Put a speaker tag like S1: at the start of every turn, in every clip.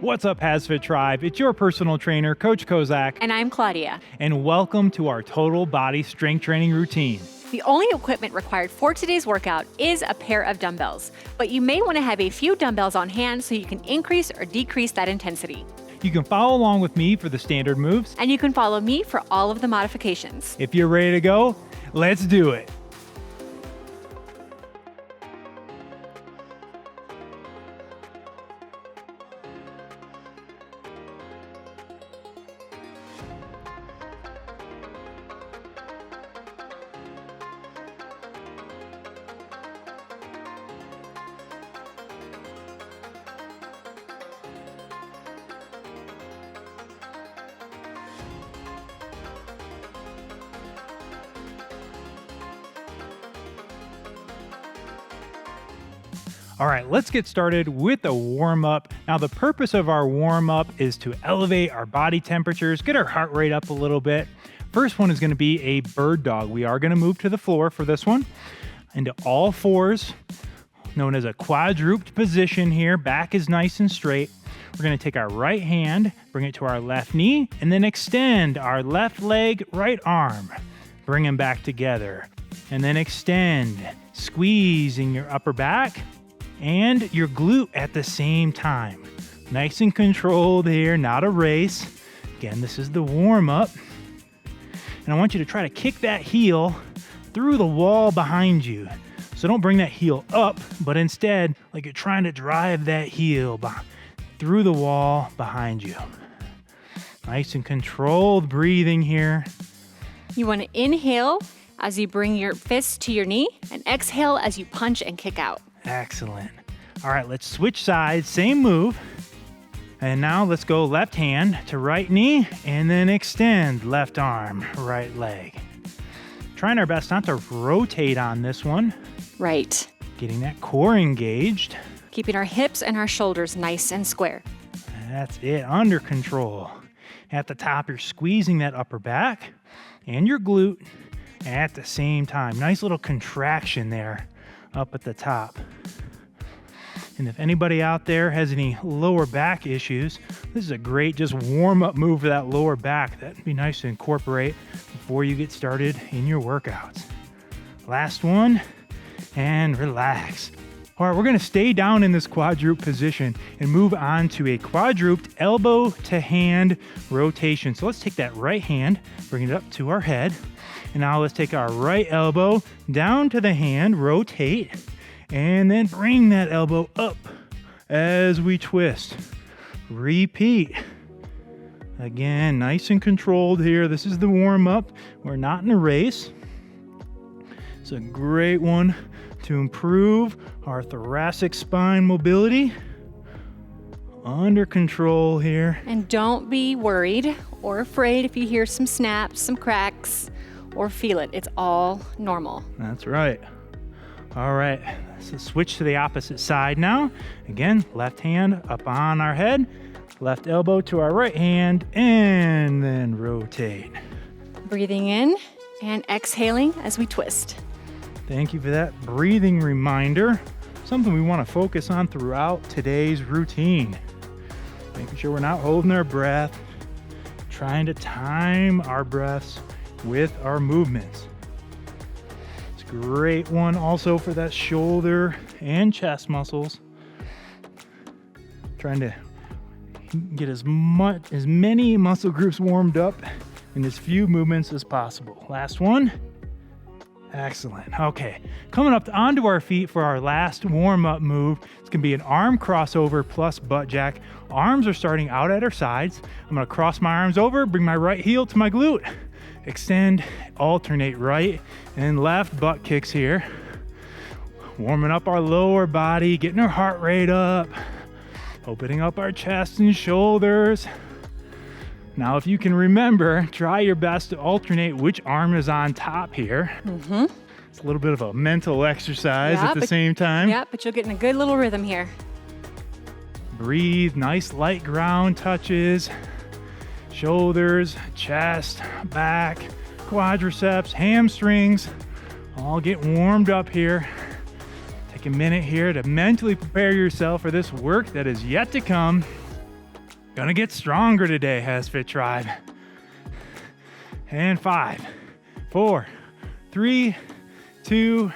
S1: What's up, HASfit Tribe? It's your personal trainer, Coach Kozak.
S2: And I'm Claudia.
S1: And welcome to our total body strength training routine.
S2: The only equipment required for today's workout is a pair of dumbbells, but you may want to have a few dumbbells on hand so you can increase or decrease that intensity.
S1: You can follow along with me for the standard moves.
S2: And you can follow me for all of the modifications.
S1: If you're ready to go, let's do it. All right, let's get started with a warm-up. Now, the purpose of our warm-up is to elevate our body temperatures, get our heart rate up a little bit. First one is going to be a bird dog. We are going to move to the floor for this one, into all fours, known as a quadruped position here. Back is nice and straight. We're going to take our right hand, bring it to our left knee, and then extend our left leg, right arm. Bring them back together, and then extend, squeezing your upper back and your glute at the same time. Nice and controlled here, not a race. Again, this is the warm-up. And I want you to try to kick that heel through the wall behind you. So don't bring that heel up, but instead, like you're trying to drive that heel through the wall behind you. Nice and controlled breathing here.
S2: You want to inhale as you bring your fist to your knee and exhale as you punch and kick out.
S1: Excellent. All right, let's switch sides, same move. And now let's go left hand to right knee and then extend left arm, right leg. Trying our best not to rotate on this one.
S2: Right.
S1: Getting that core engaged.
S2: Keeping our hips and our shoulders nice and square.
S1: That's it, under control. At the top, you're squeezing that upper back and your glute at the same time. Nice little contraction there up at the top. And if anybody out there has any lower back issues, this is a great just warm-up move for that lower back. That'd be nice to incorporate before you get started in your workouts. Last one, and relax. All right, we're gonna stay down in this quadruped position and move on to a quadruped elbow to hand rotation. So let's take that right hand, bring it up to our head. And now let's take our right elbow down to the hand, rotate, and then bring that elbow up as we twist. Repeat. Again, nice and controlled here. This is the warm-up. We're not in a race. It's a great one to improve our thoracic spine mobility. Under control here.
S2: And don't be worried or afraid if you hear some snaps, some cracks, or feel it. It's all normal.
S1: That's right. All right, so switch to the opposite side now. Again, left hand up on our head, left elbow to our right hand, and then rotate.
S2: Breathing in and exhaling as we twist.
S1: Thank you for that breathing reminder. Something we want to focus on throughout today's routine. Making sure we're not holding our breath, trying to time our breaths with our movements. It's a great one also for that shoulder and chest muscles. Trying to get as many muscle groups warmed up in as few movements as possible. Last one. Excellent. Okay, coming up onto our feet for our last warm-up move. It's gonna be an arm crossover plus butt jack. Arms are starting out at our sides. I'm gonna cross my arms over, bring my right heel to my glute. Extend, alternate right and left butt kicks here. Warming up our lower body, getting our heart rate up, opening up our chest and shoulders. Now, if you can remember, try your best to alternate which arm is on top here. It's a little bit of a mental exercise at the same time.
S2: Yeah, but you'll get in a good little rhythm here.
S1: Breathe, nice light ground touches. Shoulders, chest, back, quadriceps, hamstrings, all get warmed up here. Take a minute here to mentally prepare yourself for this work that is yet to come. Gonna get stronger today, HASfit Tribe. And 5, 4, 3, 2,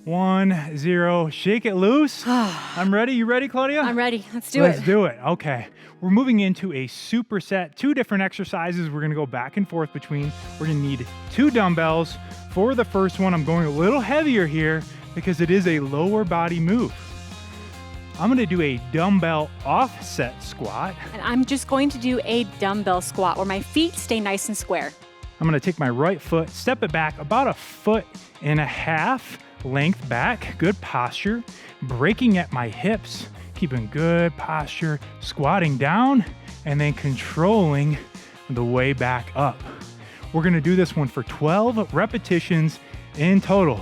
S1: 1, 0. Shake it loose. I'm ready. You ready, Claudia?
S2: I'm ready. Let's do it.
S1: Let's do it. Okay. We're moving into a superset, 2 different exercises we're gonna go back and forth between. We're gonna need 2 dumbbells. For the first one, I'm going a little heavier here because it is a lower body move. I'm gonna do a dumbbell offset squat.
S2: And I'm just going to do a dumbbell squat where my feet stay nice and square.
S1: I'm gonna take my right foot, step it back about 1.5 feet length back, good posture, breaking at my hips, keeping good posture, squatting down, and then controlling the way back up. We're gonna do this one for 12 repetitions in total.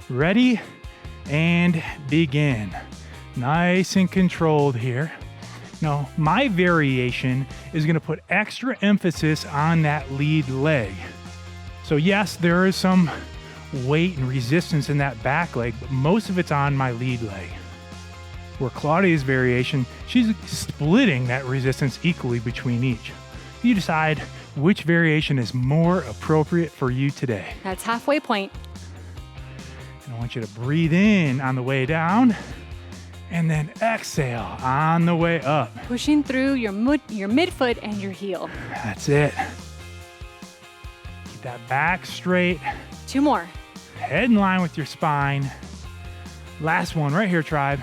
S1: Ready and begin. Nice and controlled here. Now, my variation is gonna put extra emphasis on that lead leg. So yes, there is some weight and resistance in that back leg, but most of it's on my lead leg. Where Claudia's variation, she's splitting that resistance equally between each. You decide which variation is more appropriate for you today.
S2: That's halfway point.
S1: And I want you to breathe in on the way down and then exhale on the way up.
S2: Pushing through your midfoot and your heel.
S1: That's it. Keep that back straight.
S2: 2 more.
S1: Head in line with your spine. Last one right here, Tribe.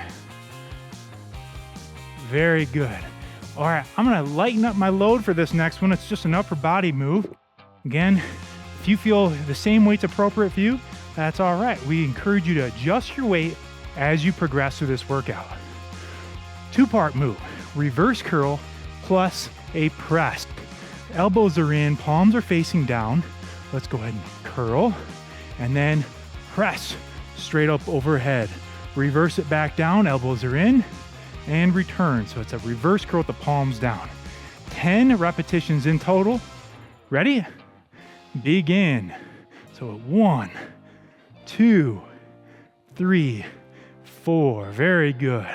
S1: Very good. All right, I'm gonna lighten up my load for this next one. It's just an upper body move. Again, if you feel the same weight's appropriate for you, that's all right. We encourage you to adjust your weight as you progress through this workout. 2-part move, reverse curl plus a press. Elbows are in, palms are facing down. Let's go ahead and curl and then press straight up overhead. Reverse it back down, elbows are in, and return. So it's a reverse curl with the palms down. 10 repetitions in total. Ready? Begin. So 1, 2, 3, 4. Very good.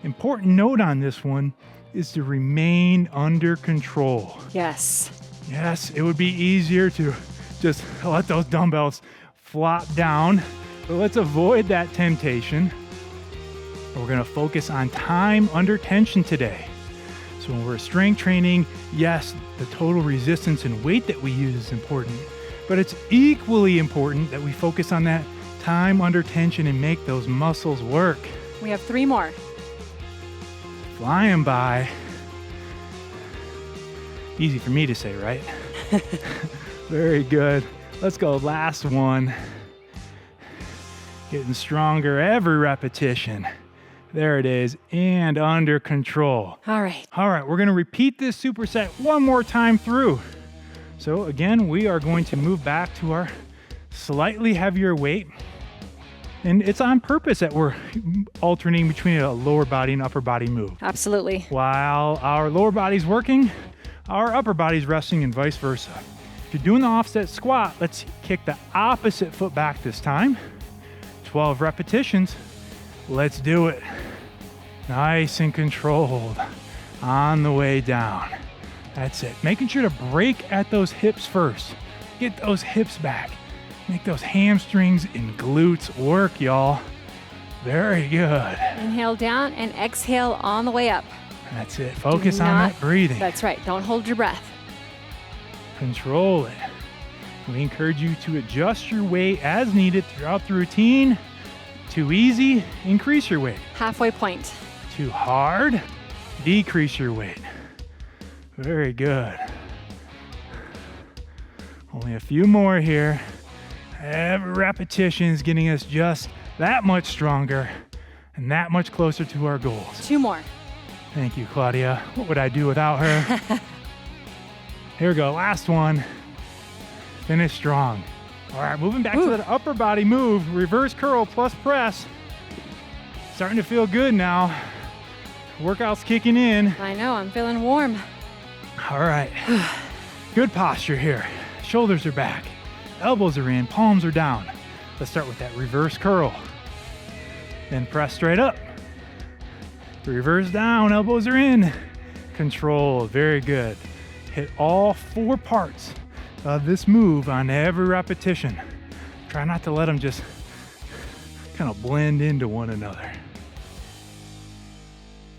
S1: Important note on this one is to remain under control.
S2: Yes.
S1: Yes, it would be easier to just let those dumbbells flop down, but let's avoid that temptation. We're gonna focus on time under tension today. So when we're strength training, yes, the total resistance and weight that we use is important, but it's equally important that we focus on that time under tension and make those muscles work.
S2: We have 3 more.
S1: Flying by. Easy for me to say, right? Very good. Let's go, last one. Getting stronger every repetition. There it is, and under control.
S2: All right.
S1: All right, we're gonna repeat this superset one more time through. So again, we are going to move back to our slightly heavier weight. And it's on purpose that we're alternating between a lower body and upper body move.
S2: Absolutely.
S1: While our lower body's working, our upper body's resting and vice versa. If you're doing the offset squat, let's kick the opposite foot back this time. 12 repetitions. Let's do it. Nice and controlled on the way down. That's it. Making sure to break at those hips first. Get those hips back. Make those hamstrings and glutes work, y'all. Very good.
S2: Inhale down and exhale on the way up.
S1: That's it. Focus on that breathing.
S2: That's right. Don't hold your breath.
S1: Control it. We encourage you to adjust your weight as needed throughout the routine. Too easy, increase your weight.
S2: Halfway point.
S1: Too hard, decrease your weight. Very good. Only a few more here. Every repetition is getting us just that much stronger and that much closer to our goals.
S2: 2 more.
S1: Thank you, Claudia. What would I do without her? Here we go, last one. Finish strong. All right, moving back to that upper body move, reverse curl plus press. Starting to feel good now. Workout's kicking in.
S2: I know, I'm feeling warm.
S1: All right, good posture here. Shoulders are back, elbows are in, palms are down. Let's start with that reverse curl. Then press straight up. Reverse down, elbows are in. control. Very good. Hit all 4 parts of this move on every repetition. Try not to let them just kind of blend into one another.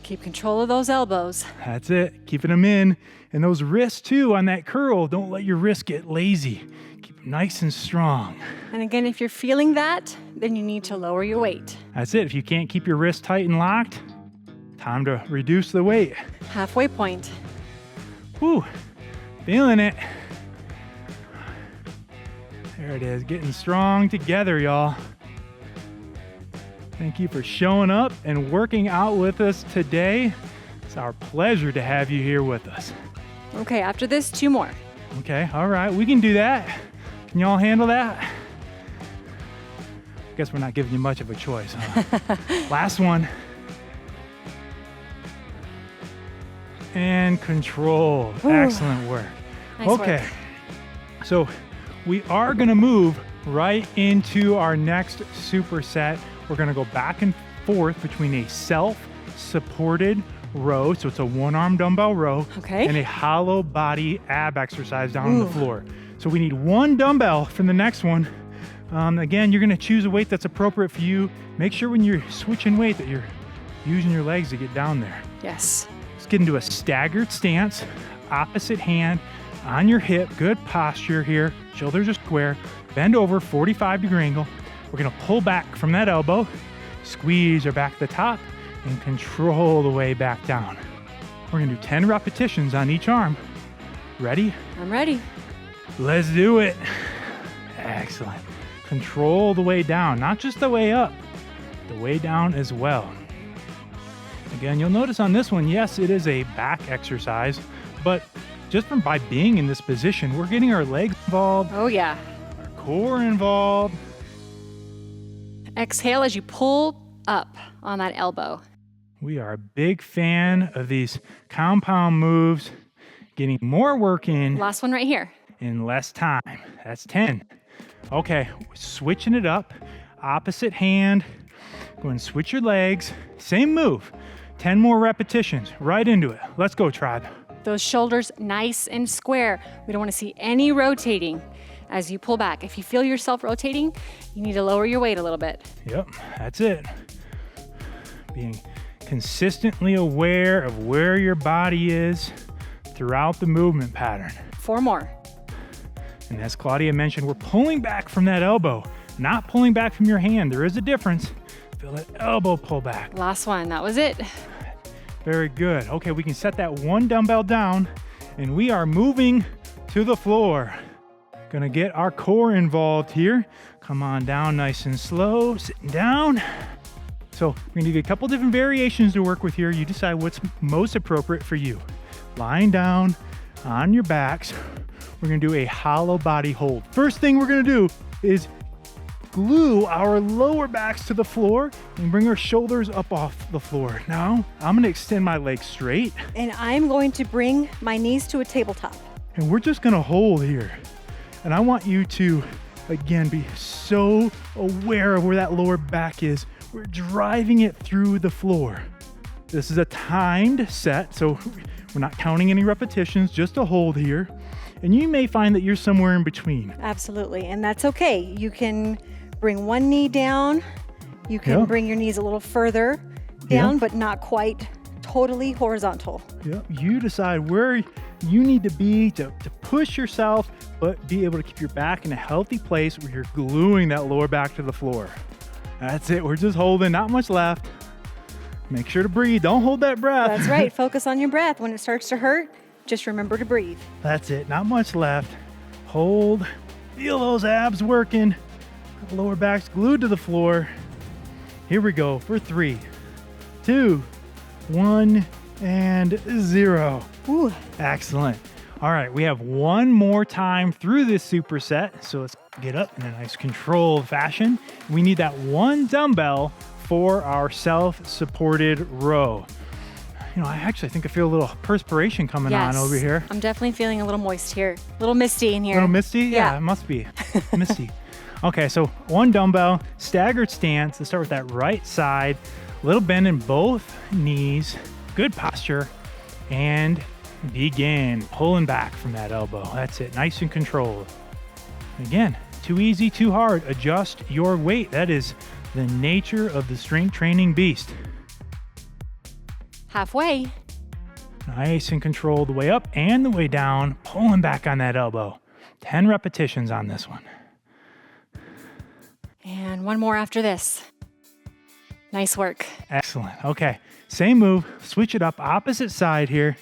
S2: Keep control of those elbows.
S1: That's it. Keeping them in. And those wrists too on that curl. Don't let your wrists get lazy. Keep them nice and strong.
S2: And again, if you're feeling that, then you need to lower your weight.
S1: That's it. If you can't keep your wrists tight and locked, time to reduce the weight.
S2: Halfway point.
S1: Whew. Feeling it. There it is. Getting strong together, y'all. Thank you for showing up and working out with us today. It's our pleasure to have you here with us.
S2: Okay, after this, 2 more.
S1: Okay, all right, we can do that. Can y'all handle that? Guess we're not giving you much of a choice, huh? Last one. And control.
S2: Ooh.
S1: Excellent work.
S2: Nice
S1: Okay,
S2: work.
S1: so we are gonna move right into our next superset. We're gonna go back and forth between a self-supported row, so it's a 1-arm dumbbell row,
S2: Okay.
S1: and a hollow body ab exercise down on the floor. So we need 1 dumbbell for the next one. Again, you're gonna choose a weight that's appropriate for you. Make sure when you're switching weight that you're using your legs to get down there.
S2: Yes.
S1: Let's get into a staggered stance, opposite hand on your hip, good posture here, shoulders are square, bend over, 45-degree angle. We're gonna pull back from that elbow, squeeze our back to the top, and control the way back down. We're gonna do 10 repetitions on each arm. Ready?
S2: I'm ready.
S1: Let's do it. Excellent. Control the way down, not just the way up, the way down as well. Again, you'll notice on this one, yes, it is a back exercise, but just by being in this position, we're getting our legs involved,
S2: Oh, yeah.
S1: our core involved.
S2: Exhale as you pull up on that elbow.
S1: We are a big fan of these compound moves, getting more work in
S2: Last one right here.
S1: less time. That's 10. Okay, switching it up. Opposite hand. Go and switch your legs. Same move. 10 more repetitions. Right into it. Let's go, tribe.
S2: Those shoulders nice and square. We don't want to see any rotating as you pull back. If you feel yourself rotating, you need to lower your weight a little bit.
S1: Yep, that's it. Being consistently aware of where your body is throughout the movement pattern.
S2: 4 more.
S1: And as Claudia mentioned, we're pulling back from that elbow, not pulling back from your hand. There is a difference. Feel that elbow pull back.
S2: Last one. That was it.
S1: Very good. Okay, we can set that 1 dumbbell down and we are moving to the floor. Gonna get our core involved here. Come on down nice and slow, sitting down. So we're gonna give you a couple different variations to work with here. You decide what's most appropriate for you. Lying down on your backs, we're gonna do a hollow body hold. First thing we're gonna do is glue our lower backs to the floor and bring our shoulders up off the floor. Now, I'm gonna extend my legs straight
S3: And I'm going to bring my knees to a tabletop.
S1: and we're just gonna hold here. And I want you to, again, be so aware of where that lower back is. We're driving it through the floor. This is a timed set, so we're not counting any repetitions, just a hold here. And you may find that you're somewhere in between.
S3: Absolutely. And that's okay. You can bring one knee down. You can
S1: Yeah.
S3: bring your knees a little further down,
S1: Yeah.
S3: but not quite totally horizontal.
S1: Yep. You decide where you need to be to push yourself, but be able to keep your back in a healthy place where you're gluing that lower back to the floor. That's it. We're just holding, not much left. Make sure to breathe. Don't hold that breath.
S3: That's right. Focus on your breath. When it starts to hurt, just remember to breathe.
S1: That's it. Not much left. Hold. Feel those abs working. The lower back's glued to the floor. Here we go for 3, 2, 1, and 0.
S3: Ooh.
S1: Excellent. All right, we have one more time through this superset. So let's get up in a nice controlled fashion. We need that 1 dumbbell for our self-supported row. You know, I actually think I feel a little perspiration coming on over here.
S2: I'm definitely feeling a little moist here. A little misty in here.
S1: A little misty? Yeah,
S2: Yeah.
S1: it must be misty. Okay, so 1 dumbbell, staggered stance. Let's start with that right side. Little bend in both knees. Good posture. and begin. Pulling back from that elbow. That's it. Nice and controlled. Again, too easy, too hard. Adjust your weight. That is the nature of the strength training beast.
S2: Halfway.
S1: Nice and controlled the way up and the way down. Pulling back on that elbow. 10 repetitions on this one.
S2: And one more after this. Nice work.
S1: Excellent. Okay, same move. Switch it up. Opposite side here.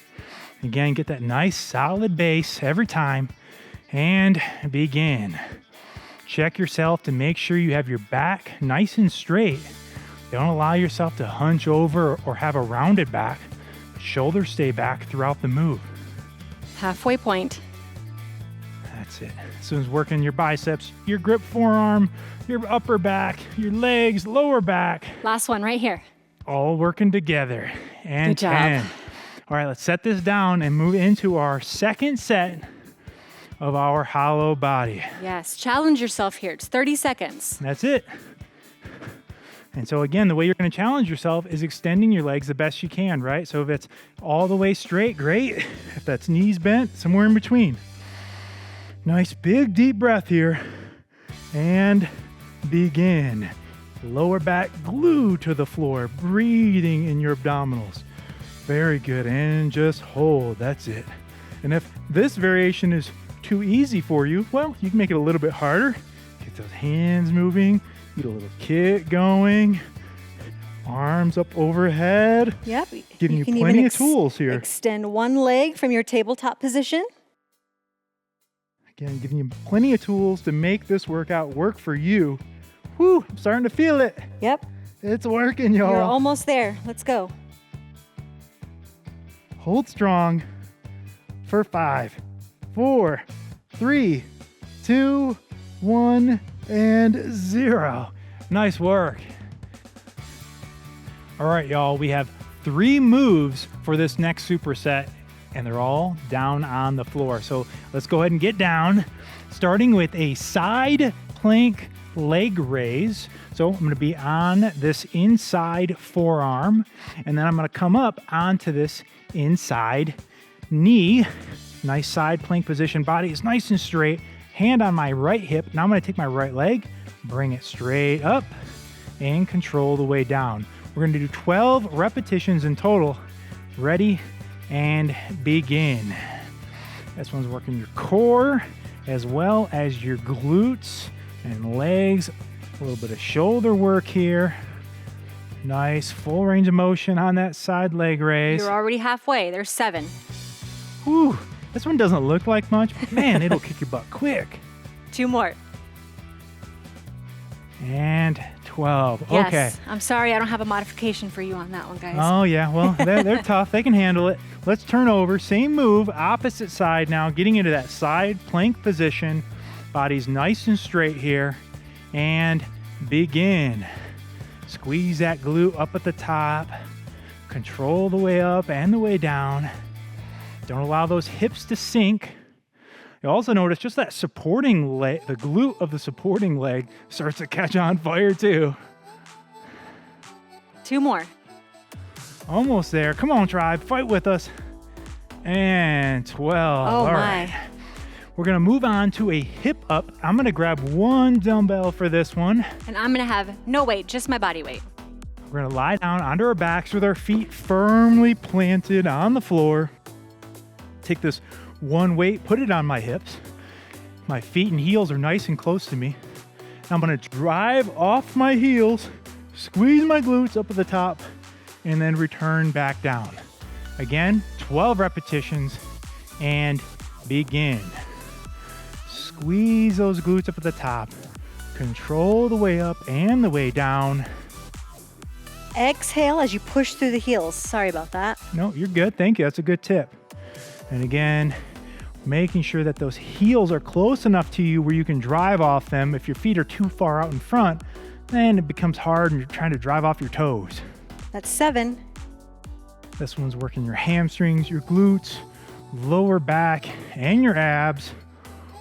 S1: Again, get that nice solid base every time. And begin. Check yourself to make sure you have your back nice and straight. Don't allow yourself to hunch over or have a rounded back. Shoulders stay back throughout the move.
S2: Halfway point.
S1: That's it. As soon as working your biceps, your grip forearm, your upper back, your legs, lower back,
S2: Last one right here.
S1: all working together. And
S2: Good job.
S1: 10. All right, let's set this down and move into our second set of our hollow body.
S2: Yes, challenge yourself here. It's 30 seconds.
S1: That's it. And so again, the way you're going to challenge yourself is extending your legs the best you can, right? So if it's all the way straight, great. If that's knees bent, somewhere in between. Nice big deep breath here. And begin. Lower back glued to the floor, breathing in your abdominals. Very good. And just hold. That's it. And if this variation is too easy for you, well, you can make it a little bit harder. Get those hands moving. Get a little kick going. Arms up overhead.
S3: Yep.
S1: Giving you
S3: can
S1: plenty
S3: even
S1: of tools here.
S3: Extend one leg from your tabletop position.
S1: Again, giving you plenty of tools to make this workout work for you. Whew, I'm starting to feel it.
S3: Yep.
S1: It's working, y'all.
S3: You're almost there. Let's go.
S1: Hold strong for 5, 4, 3, 2, 1, and 0. Nice work. All right, y'all, we have 3 moves for this next superset, and they're all down on the floor. So let's go ahead and get down, starting with a side plank leg raise. So I'm going to be on this inside forearm, and then I'm going to come up onto this inside knee. Nice side plank position. Body is nice and straight. Hand on my right hip. Now I'm going to take my right leg, bring it straight up, and control the way down. We're going to do 12 repetitions in total. Ready and begin. This one's working your core as well as your glutes and legs. A little bit of shoulder work here. Nice full range of motion on that side leg raise.
S2: You're already halfway. There's 7.
S1: Whew, this one doesn't look like much, but man, it'll kick your butt quick.
S2: 2 more.
S1: And 12.
S2: Yes.
S1: Okay.
S2: I'm sorry, I don't have a modification for you on that one, guys.
S1: Oh, yeah. Well, they're tough. They can handle it. Let's turn over. Same move, opposite side now, getting into that side plank position. Body's nice and straight here. And begin. Squeeze that glute up at the top. Control the way up and the way down. Don't allow those hips to sink. You also notice just that supporting leg, the glute of the supporting leg starts to catch on fire too.
S2: 2 more.
S1: Almost there. Come on, tribe. Fight with us. And 12.
S2: Oh,
S1: All
S2: my.
S1: right. We're going to move on to a hip up. I'm going to grab 1 dumbbell for this one.
S2: And I'm going to have no weight, just my body weight.
S1: We're going to lie down onto our backs with our feet firmly planted on the floor. Take this 1 weight, put it on my hips. My feet and heels are nice and close to me. I'm going to drive off my heels, squeeze my glutes up at the top, and then return back down. Again, 12 repetitions, and begin. Squeeze those glutes up at the top. Control the way up and the way down.
S3: Exhale as you push through the heels. Sorry about that.
S1: No, you're good. Thank you. That's a good tip. And again, making sure that those heels are close enough to you where you can drive off them. If your feet are too far out in front, then it becomes hard and you're trying to drive off your toes.
S3: That's 7.
S1: This one's working your hamstrings, your glutes, lower back, and your abs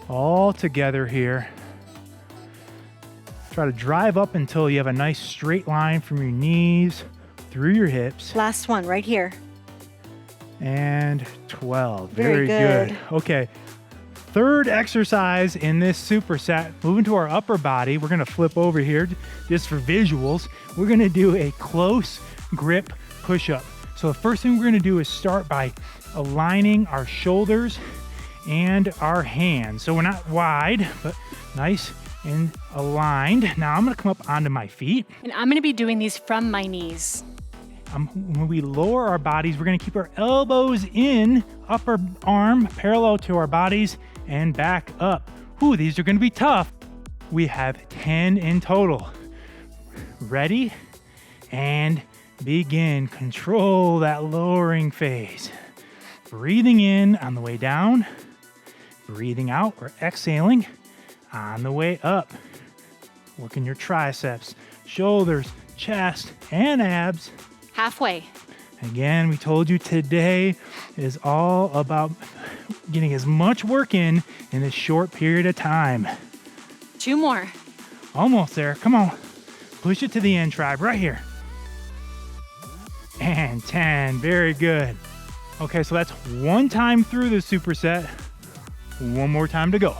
S1: all together here. Try to drive up until you have a nice straight line from your knees through your hips.
S3: Last one right here.
S1: and 12.
S3: Very good.
S1: Okay. Third exercise in this superset, moving to our upper body. We're gonna flip over here just for visuals. We're gonna do a close grip push-up. So the first thing we're gonna do is start by aligning our shoulders and our hands. So we're not wide, but nice and aligned. Now I'm gonna come up onto my feet.
S2: And I'm gonna be doing these from my knees.
S1: When we lower our bodies, we're gonna keep our elbows in, upper arm parallel to our bodies, and back up. Ooh, these are gonna be tough. We have 10 in total. Ready? And begin. Control that lowering phase. Breathing in on the way down, breathing out or exhaling on the way up. Working your triceps, shoulders, chest, and abs.
S2: Halfway.
S1: Again, we told you today is all about getting as much work in this short period of time.
S2: 2 more.
S1: Almost there. Come on. Push it to the end, tribe, right here. And 10. Very good. Okay, so that's one time through the superset. One more time to go.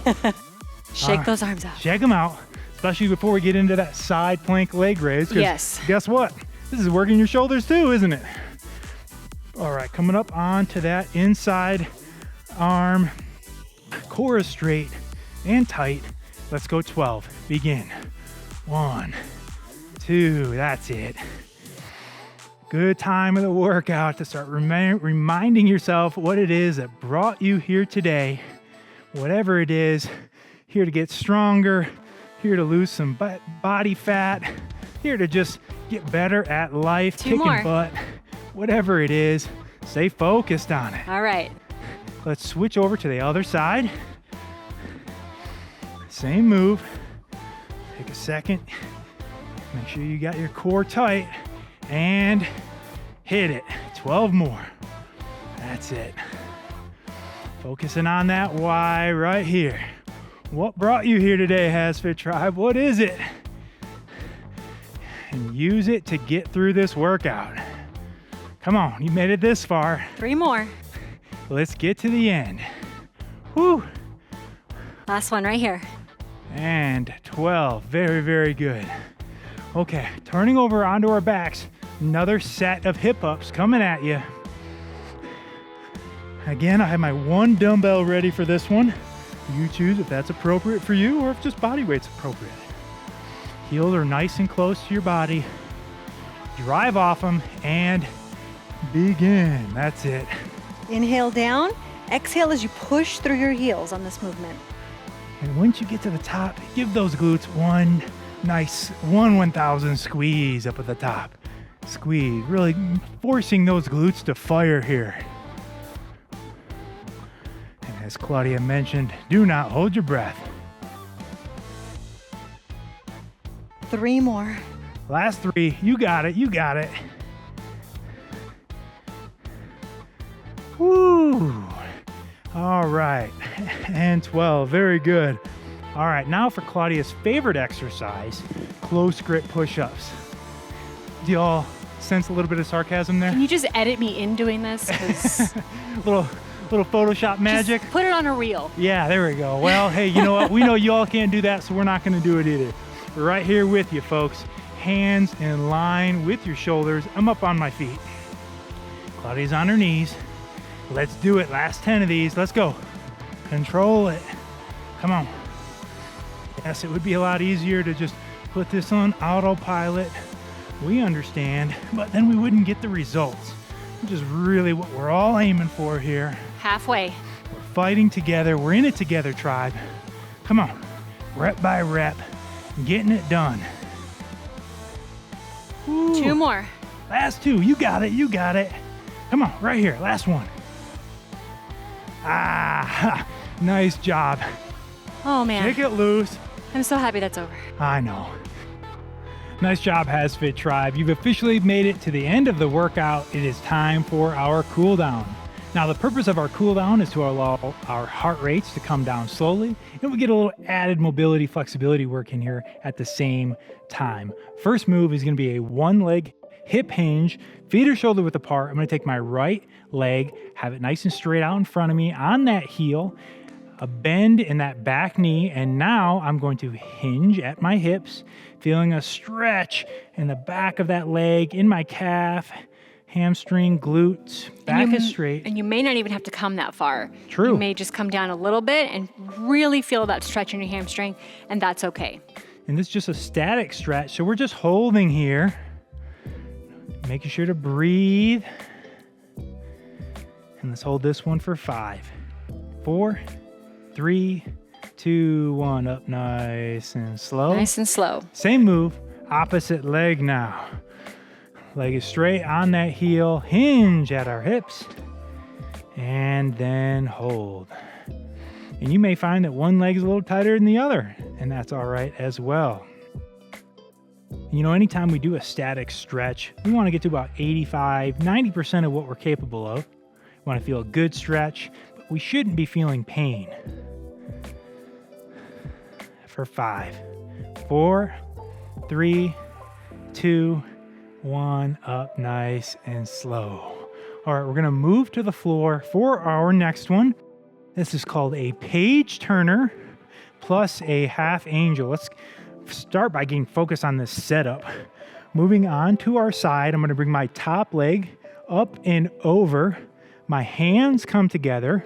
S2: Shake those arms out.
S1: Shake them out, especially before we get into that side plank leg raise. 'Cause
S2: Yes.
S1: Guess what? This is working your shoulders too, isn't it? All right, coming up onto that inside arm. Core is straight and tight. Let's go 12. Begin. 1, 2, that's it. Good time of the workout to start reminding yourself what it is that brought you here today. Whatever it is, here to get stronger, here to lose some body fat, here to just get better at life,
S2: 2
S1: kicking
S2: more.
S1: butt, whatever it is, stay focused on it.
S2: All right.
S1: Let's switch over to the other side. Same move. Take a second. Make sure you got your core tight and hit it. 12 more. That's it. Focusing on that why right here. What brought you here today, HASfit Tribe? What is it? And use it to get through this workout. Come on, you made it this far.
S2: 3 more.
S1: Let's get to the end. Whew.
S2: Last one right here.
S1: And 12. Very, very good. Okay, turning over onto our backs. Another set of hip ups coming at you. Again, I have my 1 dumbbell ready for this one. You choose if that's appropriate for you or if just body weight's appropriate. Heels are nice and close to your body. Drive off them and begin. That's it.
S3: Inhale down. Exhale as you push through your heels on this movement.
S1: And once you get to the top, give those glutes one nice 1/1000 squeeze up at the top. Squeeze, really forcing those glutes to fire here. And as Claudia mentioned, do not hold your breath.
S3: 3 more.
S1: Last 3, you got it, you got it. Woo! All right, and 12, very good. All right, now for Claudia's favorite exercise, close grip push-ups. Do y'all sense a little bit of sarcasm there?
S2: Can you just edit me in doing this? 'Cause
S1: little Photoshop magic.
S2: just put it on a reel.
S1: Yeah, there we go. Well, hey, you know what? We know y'all can't do that, so we're not gonna do it either. We're right here with you, folks. Hands in line with your shoulders. I'm up on my feet. Claudia's on her knees. Let's do it. Last 10 of these. Let's go. Control it. Come on. Yes, it would be a lot easier to just put this on autopilot. We understand, but then we wouldn't get the results, which is really what we're all aiming for here.
S2: Halfway.
S1: We're fighting together. We're in it together, tribe. Come on. Rep by rep. Getting it done. Woo.
S2: 2 more.
S1: Last 2. You got it. You got it. Come on. Right here. Last one. Ah, nice job.
S2: Oh man.
S1: Shake it loose.
S2: I'm so happy that's over.
S1: I know. Nice job, HASfit Tribe. You've officially made it to the end of the workout. It is time for our cool down. Now, the purpose of our cool down is to allow our heart rates to come down slowly, and we get a little added mobility, flexibility work in here at the same time. First move is going to be a 1-leg hip hinge, feet are shoulder width apart. I'm going to take my right leg, have it nice and straight out in front of me on that heel, a bend in that back knee, and now I'm going to hinge at my hips, feeling a stretch in the back of that leg, in my calf, hamstring, glutes, back is straight.
S2: And you may not even have to come that far.
S1: True.
S2: You may just come down a little bit and really feel that stretch in your hamstring, and that's okay.
S1: And this is just a static stretch, so we're just holding here, making sure to breathe. And let's hold this one for 5, 4, 3, 2, 1, up nice and slow.
S2: Nice and slow.
S1: Same move, opposite leg now. Leg is straight on that heel, hinge at our hips, and then hold. And you may find that one leg is a little tighter than the other, and that's all right as well. You know, anytime we do a static stretch, we want to get to about 85, 90% of what we're capable of. We want to feel a good stretch, but we shouldn't be feeling pain. For 5, 4, 3, 2, 1, up nice and slow. All right, we're going to move to the floor for our next one. This is called a page turner plus a half angel. Let's start by getting focused on this setup. Moving on to our side, I'm going to bring my top leg up and over. My hands come together.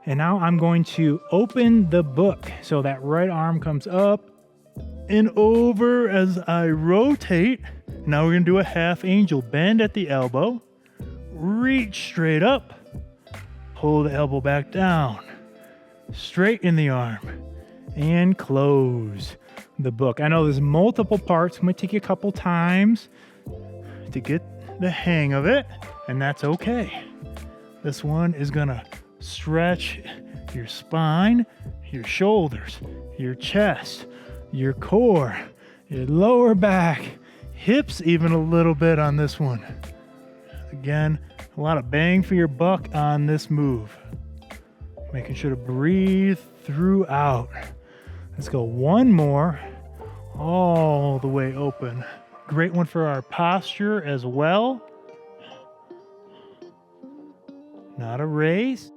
S1: And now I'm going to open the book. So that right arm comes up and over as I rotate. Now we're going to do a half angel. Bend at the elbow. Reach straight up. Pull the elbow back down, straighten the arm, and close the book. I know there's multiple parts. It might take you a couple times to get the hang of it, and that's okay. This one is gonna stretch your spine, your shoulders, your chest, your core, your lower back, hips even a little bit on this one. Again, a lot of bang for your buck on this move. Making sure to breathe throughout. Let's go one more, all the way open. Great one for our posture as well. Not a raise.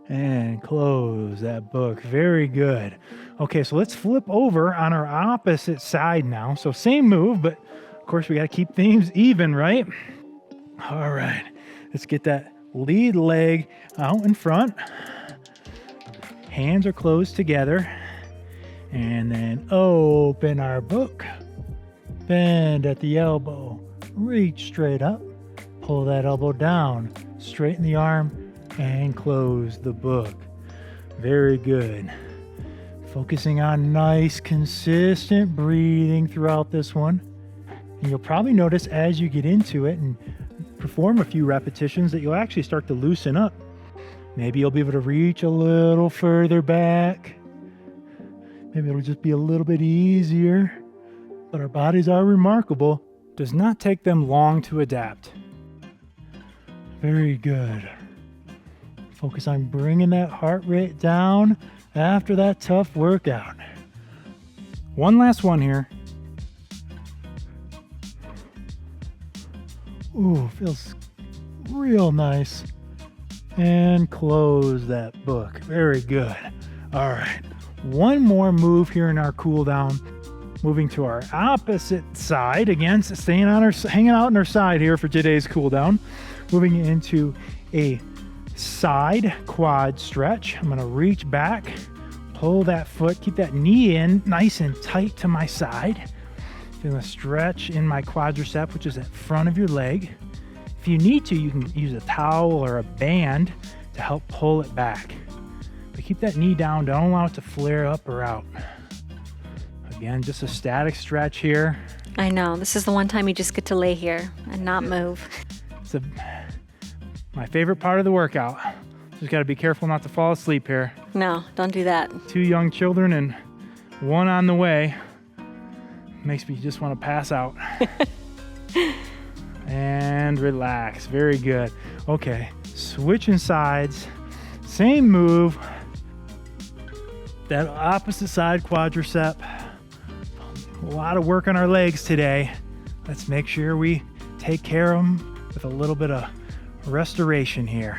S1: And close that book. Very good. Okay, so let's flip over on our opposite side now. So same move, but of course we got to keep things even, right? All right. Let's get that lead leg out in front. Hands are closed together. And then open our book. Bend at the elbow. Reach straight up. Pull that elbow down. Straighten the arm and close the book. Very good. Focusing on nice, consistent breathing throughout this one. And you'll probably notice as you get into it and perform a few repetitions that you'll actually start to loosen up. Maybe you'll be able to reach a little further back. Maybe it'll just be a little bit easier. But our bodies are remarkable. Does not take them long to adapt. Very good. Focus on bringing that heart rate down after that tough workout. One last one here. Ooh, feels real nice. And close that book. Very good. All right. One more move here in our cool down. Moving to our opposite side. Again, hanging out on our side here for today's cool down. Moving into a side quad stretch. I'm going to reach back, pull that foot, keep that knee in nice and tight to my side. Feel a stretch in my quadricep, which is at front of your leg. If you need to, you can use a towel or a band to help pull it back. But keep that knee down. Don't allow it to flare up or out. Again, just a static stretch here.
S2: I know. This is the one time you just get to lay here and not move.
S1: It's my favorite part of the workout. Just got to be careful not to fall asleep here.
S2: No, don't do that.
S1: 2 young children and one on the way. Makes me just want to pass out. And relax. Very good. Okay, switching sides. Same move. That opposite side quadricep. A lot of work on our legs today. let's make sure we take care of them with a little bit of restoration here.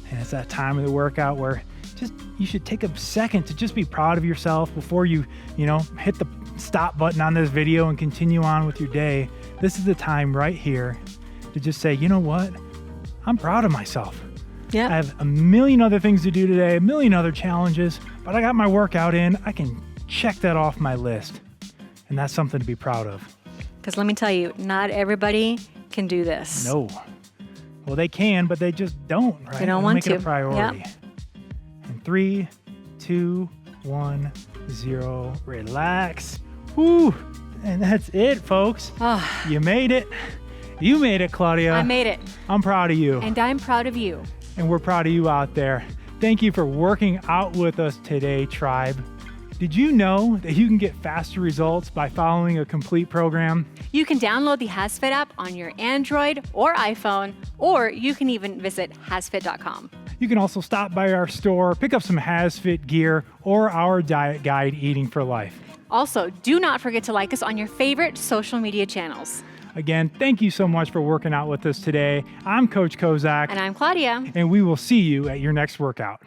S1: And it's that time of the workout where you should take a second to just be proud of yourself before you hit the stop button on this video and continue on with your day. This is the time right here to just say, you know what? I'm proud of myself.
S3: Yeah.
S1: I have a million other things to do today, a million other challenges, but I got my workout in. I can check that off my list. And that's something to be proud of.
S3: Because let me tell you, not everybody can do this.
S1: No. Well, they can, but they just don't, right?
S3: They don't want
S1: make
S3: to.
S1: it a priority.
S3: Yep.
S1: And 3, 2, 1, 0. Relax. Woo. And that's it, folks.
S3: Oh,
S1: You made it. You made it, Claudia.
S2: I made it.
S1: I'm proud of you.
S2: And I'm proud of you.
S1: And we're proud of you out there. Thank you for working out with us today, tribe. Did you know that you can get faster results by following a complete program?
S2: You can download the HASfit app on your Android or iPhone, or you can even visit HASfit.com.
S1: You can also stop by our store, pick up some HASfit gear, or our diet guide, Eating for Life.
S2: Also, do not forget to like us on your favorite social media channels.
S1: Again, thank you so much for working out with us today. I'm Coach Kozak,
S2: And I'm Claudia.
S1: and we will see you at your next workout.